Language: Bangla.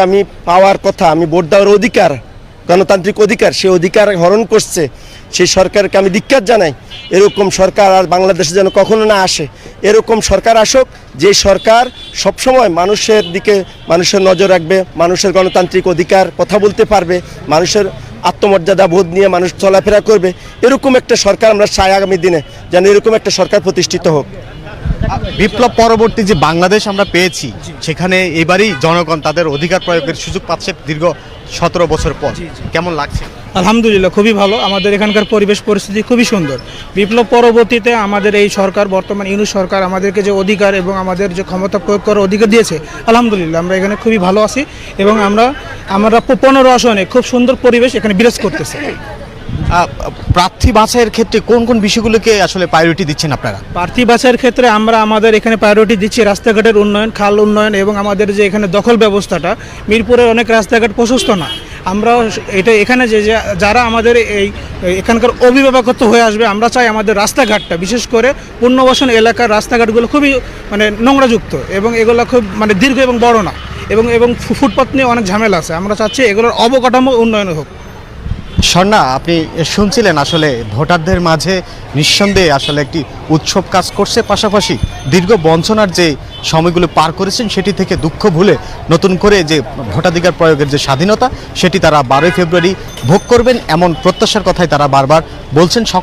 আমি পাওয়ার কথা, আমি ভোট দেওয়ার অধিকার, গণতান্ত্রিক অধিকার, সেই অধিকার হরণ করছে, সেই সরকারকে আমি ধিক্কার জানাই। এরকম সরকার আর বাংলাদেশে যেন কখনো না আসে। এরকম সরকার আসুক যে সরকার সবসময় মানুষের দিকে, মানুষের নজর রাখবে, মানুষের গণতান্ত্রিক অধিকার কথা বলতে পারবে, মানুষের আত্মমর্যাদা বোধ নিয়ে মানুষ চলাফেরা করবে। এরকম একটা সরকার আমরা চাই আগামী দিনে, যেন এরকম একটা সরকার প্রতিষ্ঠিত হোক। বিপ্লব পরবর্তী যে বাংলাদেশ আমরা পেয়েছি, সেখানে এবারই জনগণ তাদের অধিকার প্রয়োগের সুযোগ পাচ্ছে দীর্ঘ 17 বছর পর। কেমন লাগছে? আলহামদুলিল্লাহ, খুবই ভালো। আমাদের এখানকার পরিবেশ পরিস্থিতি খুবই সুন্দর। বিপ্লব পরবর্তীতে আমাদের এই সরকার, বর্তমান ইউনূস সরকার, আমাদেরকে যে অধিকার এবং আমাদের যে ক্ষমতা প্রয়োগ করার অধিকার দিয়েছে, আলহামদুলিল্লাহ আমরা এখানে খুবই ভালো আছি এবং আমরা 15 আসনে খুব সুন্দর পরিবেশ এখানে বিরাজ করতেছে। প্রার্থী বাছাইয়ের ক্ষেত্রে কোন কোন বিষয়গুলোকে আসলে প্রায়োরিটি দিচ্ছেন আপনারা? প্রার্থী বাছাইয়ের ক্ষেত্রে আমরা আমাদের এখানে প্রায়োরিটি দিচ্ছি রাস্তাঘাটের উন্নয়ন, খাল উন্নয়ন এবং আমাদের যে এখানে দখল ব্যবস্থাটা, মিরপুরের অনেক রাস্তাঘাট প্রশস্ত না। আমরা এটা এখানে যে যারা আমাদের এখানকার অভিভাবকত্ব হয়ে আসবে, আমরা চাই আমাদের রাস্তাঘাটটা, বিশেষ করে পুনর্বাসন এলাকার রাস্তাঘাটগুলো খুবই নোংরাযুক্ত এবং এগুলো খুব দীর্ঘ এবং বড় না, এবং ফুটপাত নিয়ে অনেক ঝামেলা আছে। আমরা চাচ্ছি এগুলোর অবকাঠামো উন্নয়ন হোক। স্বর্ণা, আপনি শুনছিলেন আসলে ভোটারদের মাঝে নিঃসন্দেহে আসলে একটি উৎসব কাজ করছে, পাশাপাশি দীর্ঘ বঞ্চনার যে সময়গুলো পার করেছেন সেটি থেকে দুঃখ ভুলে নতুন করে যে ভোটাধিকার প্রয়োগের যে স্বাধীনতা, সেটি তারা 12ই ফেব্রুয়ারি ভোগ করবেন, এমন প্রত্যাশার কথাই তারা বারবার বলছেন। সকল